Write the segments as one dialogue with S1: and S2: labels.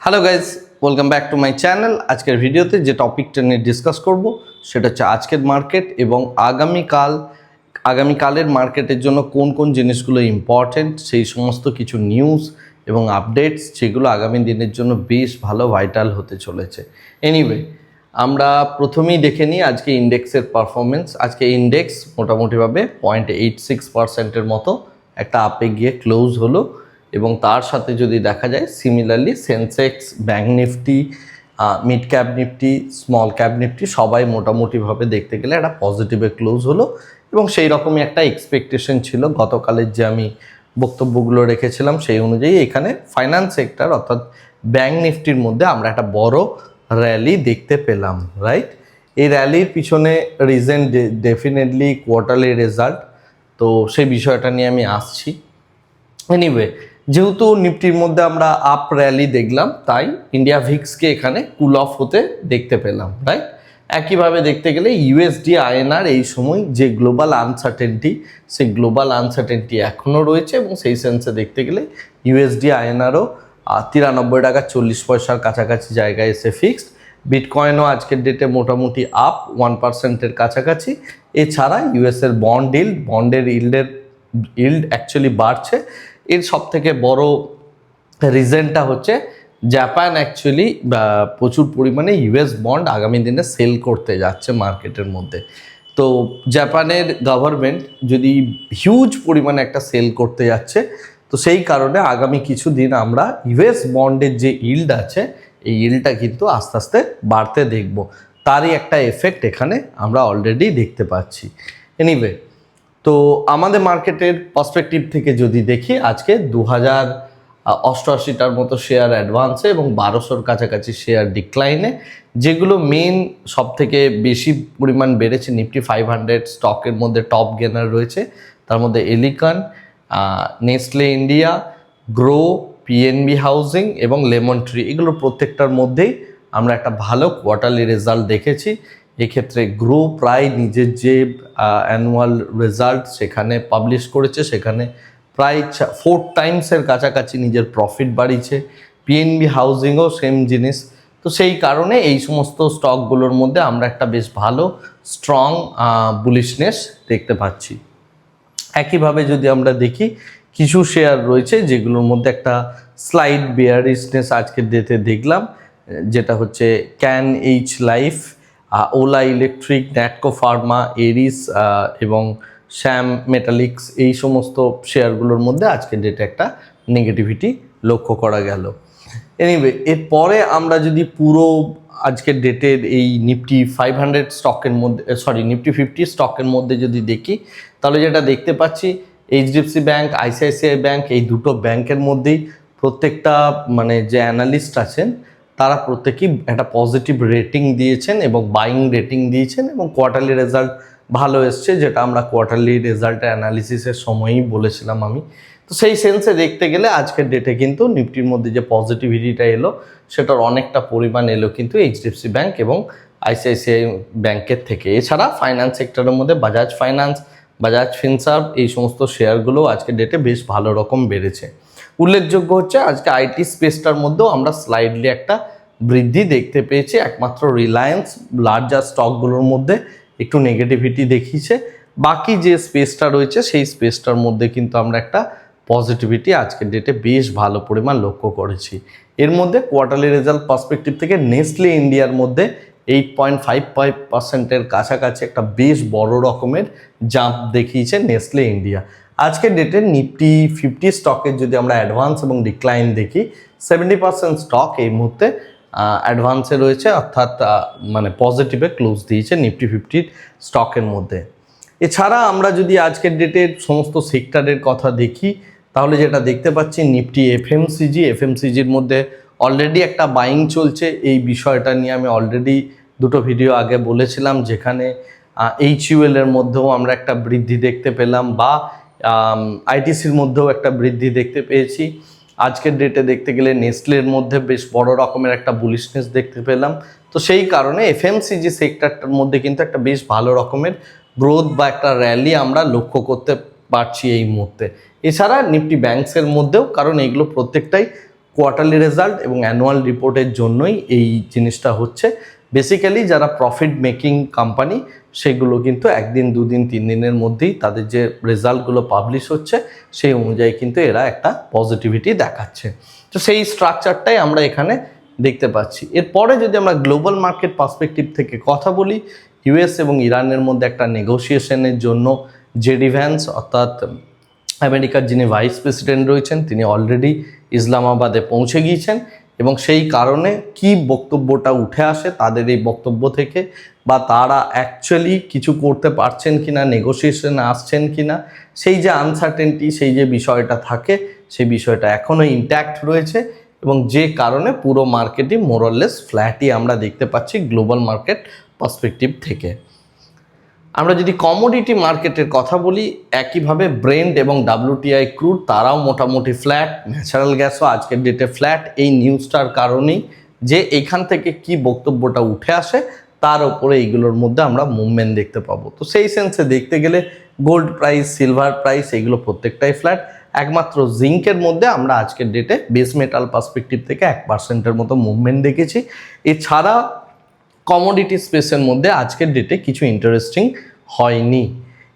S1: Hello guys, welcome back to my channel. আজকের ভিডিওতে যে টপিকটা নিয়ে ডিসকাস করব সেটা হচ্ছে আজকের মার্কেট এবং আগামীকালের মার্কেটের জন্য কোন কোন জিনিসগুলো ইম্পর্টেন্ট, সেই সমস্ত কিছু নিউজ এবং আপডেটস যেগুলো আগামী দিনের জন্য বেশ ভালো ভাইটাল হতে চলেছে। এনিওয়ে, আমরা প্রথমেই দেখে নিই আজকে ইন্ডেক্সের পারফরমেন্স। আজকে ইন্ডেক্স মোটামুটিভাবে 0.86% মতো একটা আপে গিয়ে ক্লোজ হলো এবং তার সাথে যদি দেখা যায় similarly Sensex, bank Nifty, mid cap Nifty, small cap Nifty সবাই মোটামুটিভাবে দেখতে গেলে একটা পজিটিভে ক্লোজ হলো এবং সেই রকমই একটা এক্সপেকটেশন ছিল গতকালের যে আমি বক্তব্যগুলো রেখেছিলাম সেই অনুযায়ী এখানে ফাইন্যান্স সেক্টর অর্থাৎ ব্যাঙ্ক নিফটির মধ্যে আমরা একটা বড় র্যালি দেখতে পেলাম, রাইট? এই র্যালির পিছনে রিজন ডেফিনেটলি কোয়ার্টারলি রেজাল্ট, তো সেই বিষয়টা নিয়ে আমি আসছি। এনিওয়ে, যেহেতু নিফটির মধ্যে আমরা আপ র্যালি দেখলাম তাই ইন্ডিয়া ভিক্সকে এখানে কুল অফ হতে দেখতে পেলাম, রাইট? একইভাবে দেখতে গেলে ইউএসডি আইএনআর এই সময় যে গ্লোবাল আনসার্টেনটি, সেই গ্লোবাল আনসার্টেনটি এখনও রয়েছে এবং সেই সেন্সে দেখতে গেলে ইউএসডি আইএনআরও 93.40 টাকার কাছাকাছি জায়গায় এসে ফিক্সড। বিটকয়েনও আজকের ডেটে মোটামুটি আপ 1%-এর কাছাকাছি। এছাড়া ইউএসের বন্ডের ইল্ড অ্যাকচুয়ালি বাড়ছে। এর সব থেকে বড় রিজনটা হচ্ছে জাপান অ্যাকচুয়ালি প্রচুর পরিমাণে ইউএস বন্ড আগামী দিনে সেল করতে যাচ্ছে মার্কেটের মধ্যে। তো জাপানের গভর্নমেন্ট যদি হিউজ পরিমাণে একটা সেল করতে যাচ্ছে, তো সেই কারণে আগামী কিছু দিন আমরা ইউএস বন্ডের যে ইল্ড আছে এই ইল্ডটা কিন্তু আস্তে আস্তে বাড়তে দেখব। তারই একটা এফেক্ট এখানে আমরা অলরেডি দেখতে পাচ্ছি। এনিওয়ে, তো আমাদের মার্কেটের পার্সপেক্টিভ থেকে যদি দেখি আজকে 2088টার মতো শেয়ার অ্যাডভান্সে এবং 1200-র কাছাকাছি শেয়ার ডিক্লাইনে। যেগুলো মেন সব থেকে বেশি পরিমাণ বেড়েছে নিফটি 500 স্টকের মধ্যে টপ গেনার রয়েছে। তার মধ্যে Elecon, Nestle India, Groww, PNB housing এবং লেমন ট্রি, এগুলো প্রত্যেকটার মধ্যেই আমরা একটা ভালো কোয়ার্টারলি রেজাল্ট দেখেছি। এক্ষেত্রে গ্রো প্রায় নিজের যে অ্যানুয়াল রেজাল্ট সেখানে পাবলিশ করেছে, সেখানে প্রায় 4 টাইমসের কাছাকাছি নিজের প্রফিট বাড়িয়েছে। পিএনবি হাউজিংও সেম জিনিস। তো সেই কারণে এই সমস্ত স্টকগুলোর মধ্যে আমরা একটা বেশ ভালো স্ট্রং বুলিশনেস দেখতে পাচ্ছি। একইভাবে যদি আমরা দেখি কিছু শেয়ার রয়েছে যেগুলোর মধ্যে একটা স্লাইড বেয়ারিশনেস আজকের ডেটে দেখলাম, যেটা হচ্ছে can H life, Ola electric, Natco pharma, Eris এবং শ্যাম মেটালিক্স, এই সমস্ত শেয়ারগুলোর মধ্যে আজকের ডেটে একটা নেগেটিভিটি লক্ষ্য করা গেল। এনিওয়ে, এরপরে আমরা যদি পুরো আজকের ডেটের এই নিফটি 500 স্টকের মধ্যে নিফটি 50 স্টকের মধ্যে যদি দেখি, তাহলে যেটা দেখতে পাচ্ছি এইচডিএফসি ব্যাঙ্ক, আইসিআইসিআই ব্যাঙ্ক, এই দুটো ব্যাংকের মধ্যেই প্রত্যেকটা যে অ্যানালিস্ট আছেন তারা প্রত্যেকেই একটা পজিটিভ রেটিং দিয়েছেন এবং বাইং রেটিং দিয়েছেন এবং কোয়ার্টারলি রেজাল্ট ভালো এসছে, যেটা আমরা কোয়ার্টারলি রেজাল্ট অ্যানালিসিসের সময়ই বলেছিলাম আমি। তো সেই সেন্সে দেখতে গেলে আজকের ডেটে কিন্তু নিফটির মধ্যে যে পজিটিভিটিটা এলো সেটার অনেকটা পরিমাণ এলো কিন্তু এইচডিএফসি ব্যাঙ্ক এবং আইসিআইসিআই ব্যাঙ্কের থেকে। এছাড়া ফাইন্যান্স সেক্টরের মধ্যে বাজাজ ফাইন্যান্স, বাজাজ ফিনসার্ভ, এই সমস্ত শেয়ারগুলো আজকের ডেটে বেশ ভালো রকম বেড়েছে। উল্লেখযোগ্য হচ্ছে আজকে আইটি স্পেসটার মধ্যেও আমরা স্লাইডলি একটা বৃদ্ধি দেখতে পেয়েছি। একমাত্র রিলায়েন্স লার্জার স্টকগুলোর মধ্যে একটু নেগেটিভিটি দেখিয়েছে। বাকি যে স্পেসটা রয়েছে সেই স্পেসটার মধ্যে কিন্তু আমরা একটা পজিটিভিটি আজকের ডেটে বেশ ভালো পরিমাণ লক্ষ্য করেছি। এর মধ্যে কোয়ার্টারলি রেজাল্ট পার্সপেক্টিভ থেকে নেসলে ইন্ডিয়ার মধ্যে 8.55%-এর কাছাকাছি একটা বেশ বড় রকমের জাম্প দেখিয়েছে নেসলে ইন্ডিয়া। আজকের ডেটে নিফটি 50 স্টকের যদি আমরা অ্যাডভান্স এবং ডিক্লাইন দেখি, 70% স্টক এই মুহূর্তে অ্যাডভান্সে রয়েছে, অর্থাৎ পজিটিভে ক্লোজ দিয়েছে নিফটি 50 স্টকের মধ্যে। এছাড়া আমরা যদি আজকের ডেটের সমস্ত সেক্টরের কথা দেখি তাহলে যেটা দেখতে পাচ্ছি নিফটি এফএমসিজির মধ্যে অলরেডি একটা বাইং চলছে। এই বিষয়টা নিয়ে আমি অলরেডি দুটো ভিডিও আগে বলেছিলাম, যেখানে এইচইউএল এর মধ্যেও আমরা একটা বৃদ্ধি দেখতে পেলাম বা আইটিসির মধ্যেও একটা বৃদ্ধি দেখতে পেয়েছি। আজকের ডেটে দেখতে গেলে নেসলের মধ্যে বেশ বড় রকমের একটা বুলিশনেস দেখতে পেলাম। তো সেই কারণে এফএমসিজি সেক্টরটার মধ্যে কিন্তু একটা বেশ ভালো রকমের গ্রোথ বা একটা র্যালি আমরা লক্ষ্য করতে পারছি এই মুহূর্তে। এছাড়া নিফটি ব্যাংকসের মধ্যেও, কারণ এগুলো প্রত্যেকটাই কোয়ার্টারলি রেজাল্ট এবং অ্যানুয়াল রিপোর্টের জন্যই এই জিনিসটা হচ্ছে। বেসিক্যালি যারা প্রফিট মেকিং কোম্পানি সেগুলো কিন্তু একদিন, দুদিন, 3 দিনের মধ্যেই তাদের যে রেজাল্টগুলো পাবলিশ হচ্ছে সেই অনুযায়ী কিন্তু এরা একটা পজিটিভিটি দেখাচ্ছে। তো সেই স্ট্রাকচারটাই আমরা এখানে দেখতে পাচ্ছি। এরপরে যদি আমরা গ্লোবাল মার্কেট পার্সপেক্টিভ থেকে কথা বলি, ইউএস এবং ইরানের মধ্যে একটা নেগোসিয়েশনের জন্য জেডি ভ্যান্স অর্থাৎ আমেরিকার যিনি ভাইস প্রেসিডেন্ট রয়েছেন তিনি অলরেডি ইসলামাবাদে পৌঁছে গিয়েছেন এবং সেই কারণে কি বক্তব্যটা উঠে আসে তাদের এই বক্তব্য থেকে, বা তারা অ্যাকচুয়ালি কিছু করতে পারছেন কিনা, নেগোসিয়েশনে আসছেন কিনা, সেই যে আনসার্টেনটি, সেই যে বিষয়টা থাকে সেই বিষয়টা এখনও ইনট্যাক্ট রয়েছে এবং যে কারণে পুরো মার্কেটই মোরলেস ফ্ল্যাটই আমরা দেখতে পাচ্ছি গ্লোবাল মার্কেট পার্সপেক্টিভ থেকে। আমরা যদি কমোডিটি মার্কেটের কথা বলি, একইভাবে ব্রেন্ট এবং WTI ক্রুড তারাও মোটামুটি ফ্ল্যাট, ন্যাচারাল গ্যাসও আজকের ডেটে ফ্ল্যাট। এই নিউজটার কারণেই যে এখান থেকে কি বক্তব্যটা উঠে আসে তার উপরে এইগুলোর মধ্যে আমরা মুভমেন্ট দেখতে পাবো। তো সেই সেন্সে দেখতে গেলে গোল্ড প্রাইস, সিলভার প্রাইস এগুলো প্রত্যেকটাই ফ্ল্যাট। একমাত্র জিঙ্কের মধ্যে আমরা আজকের ডেটে বেস মেটাল পার্সপেক্টিভ থেকে 1% মতো মুভমেন্ট দেখেছি। এছাড়া কমোডিটি স্পেসের মধ্যে আজকের ডেটে কিছু ইন্টারেস্টিং হয়নি।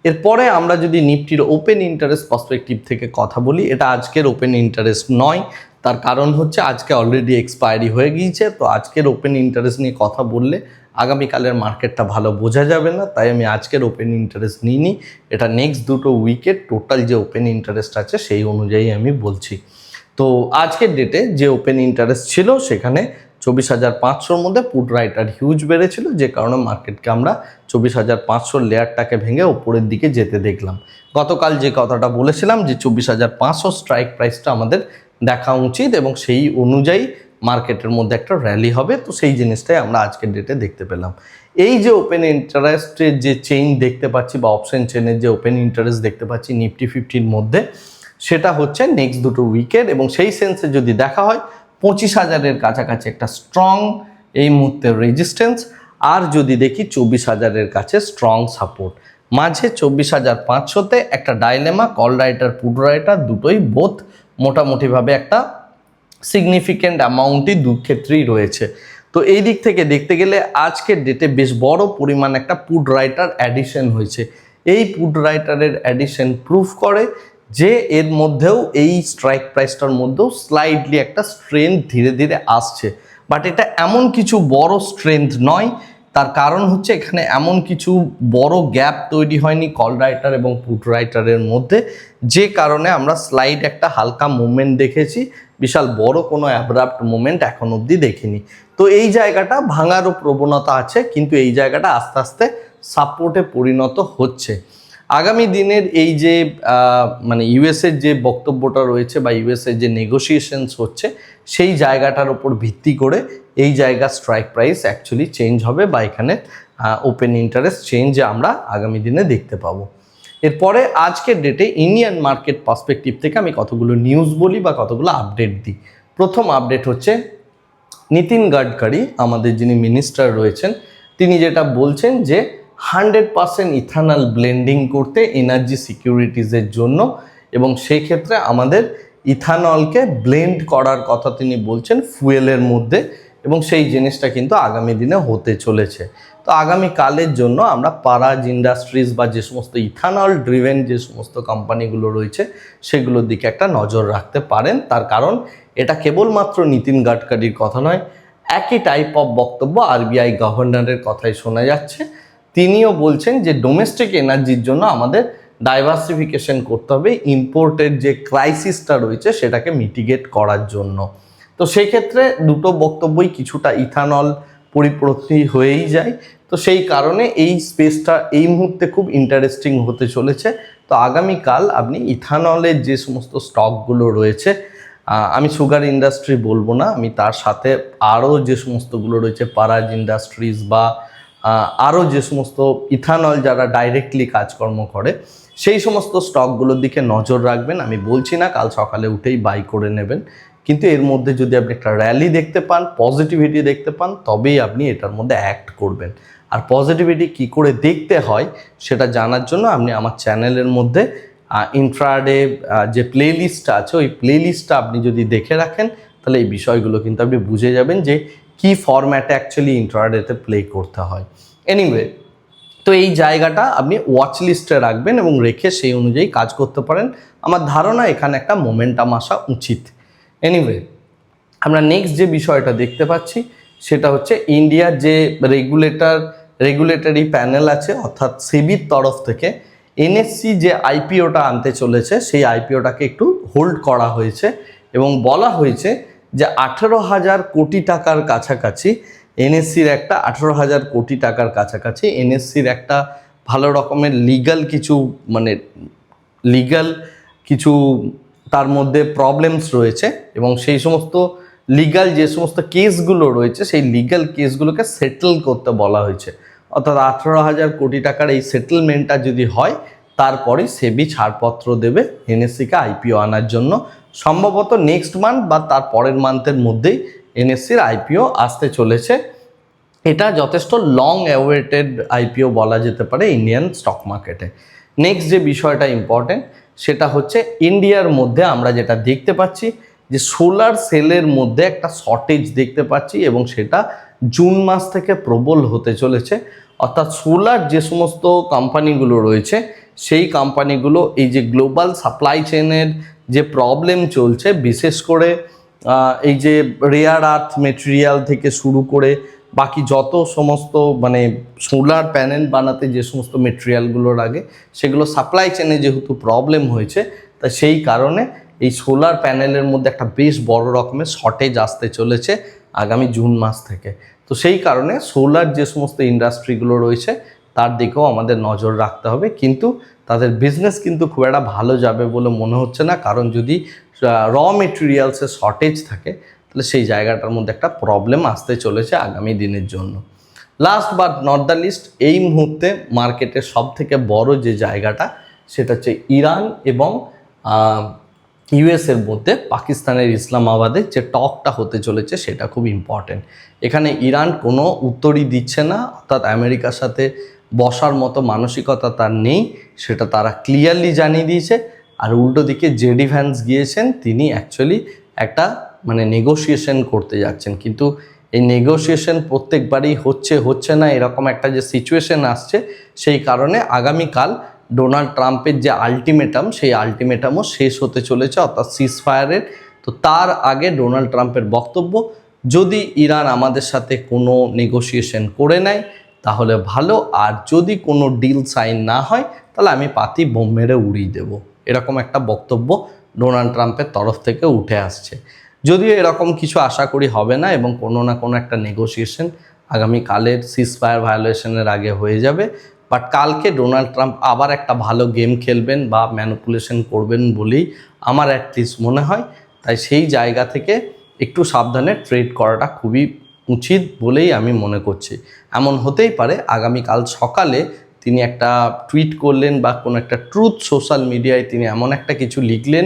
S1: এরপরে আমরা যদি নিফটির ওপেন ইন্টারেস্ট পার্সপেক্টিভ থেকে কথা বলি, এটা আজকের ওপেন ইন্টারেস্ট নয়। তার কারণ হচ্ছে আজকে অলরেডি এক্সপায়ারি হয়ে গিয়েছে। তো আজকের ওপেন ইন্টারেস্ট নিয়ে কথা বললে আগামীকালের মার্কেটটা ভালো বোঝা যাবে না, তাই আমি আজকের ওপেন ইন্টারেস্ট নিইনি। এটা নেক্সট দুটো উইকের টোটাল যে ওপেন ইন্টারেস্ট আছে সেই অনুযায়ী আমি বলছি। তো আজকের ডেটে যে ওপেন ইন্টারেস্ট ছিল সেখানে 24,500-র মধ্যে পুট রাইটার হিউজ বেড়েছিল, যে কারণে মার্কেটকে আমরা 24,500 লেয়ারটাকে ভেঙে ওপরের দিকে যেতে দেখলাম। গতকাল যে কথাটা বলেছিলাম যে 24,500 স্ট্রাইক প্রাইসটা আমাদের দেখা উচিত এবং সেই অনুযায়ী মার্কেটের মধ্যে একটা র্যালি হবে। তো সেই জিনিসটাই আমরা আজকের ডেটে দেখতে পেলাম। এই যে ওপেন ইন্টারেস্টের যে চেইন দেখতে পাচ্ছি বা অপশন চেইনের যে ওপেন ইন্টারেস্ট দেখতে পাচ্ছি নিফটি 50-র মধ্যে, সেটা হচ্ছে নেক্সট দুটো উইকের এবং সেই সেন্সে যদি দেখা হয় 25,000-এর কাছাকাছি একটা স্ট্রং এই মুহূর্তে রেজিস্ট্যান্স, আর যদি দেখি 24,000-এর কাছে স্ট্রং সাপোর্ট। মাঝে 24,500-তে একটা dilemma, call writer put writer দুটোই বোথ মোটামুটিভাবে একটা সিগনিফিক্যান্ট অ্যামাউন্টই দু ক্ষেত্রেই রয়েছে। তো এই দিক থেকে দেখতে গেলে আজকের ডেটে বেশ বড় পরিমাণ একটা পুট রাইটার অ্যাডিশন হয়েছে। এই পুট রাইটারের অ্যাডিশন প্রুফ করে যে এর মধ্যেও এই স্ট্রাইক প্রাইসটার মধ্যেও স্লাইডলি একটা স্ট্রেংথ ধীরে ধীরে আসছে, বাট এটা এমন কিছু বড় স্ট্রেংথ নয়। তার কারণ হচ্ছে এখানে এমন কিছু বড় গ্যাপ তৈরি হয়নি কল রাইটার এবং পুট রাইটারের মধ্যে, যে কারণে আমরা স্লাইড একটা হালকা মুভমেন্ট দেখেছি, বিশাল বড় কোনো অ্যাব্রাপ্ট মুভমেন্ট এখন অবধি দেখিনি। তো এই জায়গাটা ভাঙারও প্রবণতা আছে, কিন্তু এই জায়গাটা আস্তে আস্তে সাপোর্টে পরিণত হচ্ছে। আগামী দিনের এই যে মানে ইউএসের যে বক্তব্যটা রয়েছে বা ইউএসের যে নেগোসিয়েশনস হচ্ছে সেই জায়গাটার উপর ভিত্তি করে এই জায়গা স্ট্রাইক প্রাইস অ্যাকচুয়ালি চেঞ্জ হবে বা এখানে ওপেন ইন্টারেস্ট চেঞ্জ আমরা আগামী দিনে দেখতে পাবো। এরপরে আজকের ডেটে ইন্ডিয়ান মার্কেট পার্সপেক্টিভ থেকে আমি কতগুলো নিউজ বলি বা কতগুলো আপডেট দিই। প্রথম আপডেট হচ্ছে নীতিন গাডকারি আমাদের যিনি মিনিস্টার রয়েছেন তিনি যেটা বলছেন যে 100% ইথানল ব্লেন্ডিং করতে এনার্জি সিকিউরিটিজের জন্য, এবং সেই ক্ষেত্রে আমাদের ইথানলকে ব্লেন্ড করার কথা তিনি বলছেন ফুয়েলের মধ্যে, এবং সেই জিনিসটা কিন্তু আগামী দিনে হতে চলেছে। তো আগামীকালের জন্য আমরা পারাজ ইন্ডাস্ট্রিজ বা যে সমস্ত ইথানল ড্রিভেন যে সমস্ত কোম্পানিগুলো রয়েছে সেগুলোর দিকে একটা নজর রাখতে পারেন। তার কারণ এটা কেবলমাত্র নীতিন গাডকারির কথা নয়, একই টাইপ অফ বক্তব্য আরবিআই গভর্নরের কথাই শোনা যাচ্ছে। তিনিও বলছেন যে ডোমেস্টিক এনার্জির জন্য আমাদের ডাইভার্সিফিকেশন করতে হবে, ইম্পোর্টের যে ক্রাইসিসটা রয়েছে সেটাকে মিটিগেট করার জন্য। তো সেই ক্ষেত্রে দুটো বক্তব্যই কিছুটা ইথানল পরিপন্থী হয়েই যায়। তো সেই কারণে এই স্পেসটা এই মুহূর্তে খুব ইন্টারেস্টিং হতে চলেছে। তো আগামীকাল আপনি ইথানলের যে সমস্ত স্টকগুলো রয়েছে, আমি সুগার ইন্ডাস্ট্রি বলবো না, আমি তার সাথে আরও যে সমস্তগুলো রয়েছে পারাজ ইন্ডাস্ট্রিজ বা আরও যে সমস্ত ইথানল যারা ডাইরেক্টলি কাজকর্ম করে সেই সমস্ত স্টকগুলোর দিকে নজর রাখবেন। আমি বলছি না কাল সকালে উঠেই বাই করে নেবেন, কিন্তু এর মধ্যে যদি আপনি একটা র্যালি দেখতে পান, পজিটিভিটি দেখতে পান, তবেই আপনি এটার মধ্যে অ্যাক্ট করবেন। আর পজিটিভিটি কি করে দেখতে হয় সেটা জানার জন্য আপনি আমার চ্যানেলের মধ্যে ইন্ট্রাডে যে প্লেলিস্টটা আছে ওই প্লেলিস্টটা আপনি যদি দেখে রাখেন তাহলে এই বিষয়গুলো কিন্তু আপনি বুঝে যাবেন যে কি ফরম্যাটে অ্যাকচুয়ালি ইন্ট্রাডেতে প্লে করতে হয়। এনিওয়ে, তো এই জায়গাটা আপনি ওয়াচ লিস্টে রাখবেন এবং রেখে সেই অনুযায়ী কাজ করতে পারেন। আমার ধারণা এখানে একটা মোমেন্টাম আসা উচিত। এনিওয়ে, আমরা নেক্সট যে বিষয়টা দেখতে পাচ্ছি সেটা হচ্ছে ইন্ডিয়ার যে রেগুলেটরি প্যানেল আছে অর্থাৎ সেবির তরফ থেকে এনএসসি যে আইপিওটা আনতে চলেছে সেই আইপিওটাকে একটু হোল্ড করা হয়েছে এবং বলা হয়েছে যে 18,000 কোটি টাকার কাছাকাছি এনএসসির একটা 18,000 কোটি টাকার কাছাকাছি এনএসসির একটা ভালো রকমের লিগ্যাল কিছু তার মধ্যে প্রবলেমস রয়েছে এবং সেই সমস্ত লিগ্যাল যে সমস্ত কেসগুলো রয়েছে সেই লিগ্যাল কেসগুলোকে সেটেল করতে বলা হয়েছে। অর্থাৎ 18,000 কোটি টাকার এই সেটেলমেন্টটা যদি হয় তারপরেই সেবি ছাড়পত্র দেবে এনএসসিকে আইপিও আনার জন্য। সম্ভবত নেক্সট মান্থ বা তার পরের মান্থের মধ্যেই এনএসসির আইপিও আসতে চলেছে। এটা যথেষ্ট লং অ্যাওয়েটেড আইপিও বলা যেতে পারে ইন্ডিয়ান স্টক মার্কেটে। নেক্সট যে বিষয়টা ইম্পর্টেন্ট সেটা হচ্ছে ইন্ডিয়ার মধ্যে আমরা যেটা দেখতে পাচ্ছি যে সোলার সেলের মধ্যে একটা শর্টেজ দেখতে পাচ্ছি এবং সেটা জুন মাস থেকে প্রবল হতে চলেছে। অর্থাৎ সোলার যে সমস্ত কোম্পানিগুলো রয়েছে সেই কোম্পানিগুলো এই যে গ্লোবাল সাপ্লাই চেনের যে প্রবলেম চলছে, বিশেষ করে এই যে রেয়ার আর্থ মেটেরিয়াল থেকে শুরু করে বাকি যত সমস্ত সোলার প্যানেল বানাতে যে সমস্ত মেটেরিয়ালগুলো লাগে সেগুলো সাপ্লাই চেনে যেহেতু প্রবলেম হয়েছে, তা সেই কারণে এই সোলার প্যানেলের মধ্যে একটা বেশ বড় রকমের শর্টেজ আসতে চলেছে আগামী জুন মাস থেকে। তো সেই কারণে সোলার যে সমস্ত ইন্ডাস্ট্রিগুলো রয়েছে তার দিকেও আমাদের নজর রাখতে হবে, কিন্তু তাদের বিজনেস কিন্তু খুব একটা ভালো যাবে বলে মনে হচ্ছে না, কারণ যদি র মেটেরিয়ালসের শর্টেজ থাকে তাহলে সেই জায়গাটার মধ্যে একটা প্রবলেম আসতে চলেছে আগামী দিনের জন্য। Last but not the least, এই মুহূর্তে মার্কেটের সব থেকে বড় যে জায়গাটা সেটা হচ্ছে ইরান এবং ইউএসের মধ্যে পাকিস্তানের ইসলামাবাদে যে টকটা হতে চলেছে সেটা খুব ইম্পর্টেন্ট। এখানে ইরান কোনো উত্তরই দিচ্ছে না, অর্থাৎ আমেরিকার সাথে বসার মতো মানসিকতা তার নেই, সেটা তারা ক্লিয়ারলি জানিয়ে দিয়েছে। আর উল্টো দিকে জেডি ভ্যান্স গিয়েছেন, তিনি অ্যাকচুয়ালি একটা নেগোসিয়েশন করতে যাচ্ছেন, কিন্তু এই নেগোসিয়েশন প্রত্যেকবারই হচ্ছে না এরকম একটা যে সিচুয়েশন আসছে, সেই কারণে আগামীকাল ডোনাল্ড ট্রাম্পের যে আলটিমেটাম সেই আলটিমেটামও শেষ হতে চলেছে, অর্থাৎ সিজফায়ারের। তো তার আগে ডোনাল্ড ট্রাম্পের বক্তব্য, যদি ইরান আমাদের সাথে কোনো নেগোসিয়েশন করে নেয় তাহলে ভালো, আর যদি কোনো ডিল সাইন না হয় তাহলে আমি পাতি বোম মেরে উড়িয়ে দেবো, এরকম একটা বক্তব্য ডোনাল্ড ট্রাম্পের তরফ থেকে উঠে আসছে। যদিও এরকম কিছু আশা করি হবে না এবং কোনো না কোনো একটা নেগোসিয়েশন আগামীকালের সিজফায়ার ভায়োলেশনের আগে হয়ে যাবে, বাট কালকে ডোনাল্ড ট্রাম্প আবার একটা ভালো গেম খেলবেন বা ম্যানিপুলেশন করবেন বলেই আমার অ্যাটলিস্ট মনে হয়। তাই সেই জায়গা থেকে একটু সাবধানে ট্রেড করাটা খুবই উচিত বলেই আমি মনে করছি। এমন হতেই পারে আগামীকাল সকালে তিনি একটা টুইট করলেন বা কোনো একটা ট্রুথ সোশ্যাল মিডিয়ায় তিনি এমন একটা কিছু লিখলেন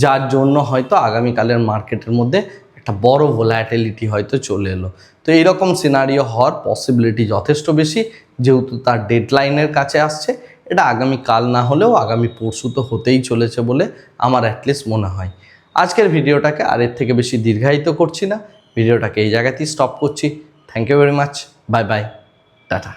S1: যার জন্য হয়তো আগামীকালের মার্কেটের মধ্যে একটা বড় ভোলাটিলিটি হয়তো চলে এলো। তো এইরকম সিনারিও হওয়ার পসিবিলিটি যথেষ্ট বেশি, যেহেতু তার ডেডলাইনের কাছে আসছে। এটা আগামীকাল না হলেও আগামী পরশু তো হতেই চলেছে বলে আমার অ্যাটলিস্ট মনে হয়। আজকের ভিডিওটাকে আর এর থেকে বেশি দীর্ঘায়িত করছি না, ভিডিওটাকে এই জায়গাতেই স্টপ করছি। Thank you very much, bye bye, tata.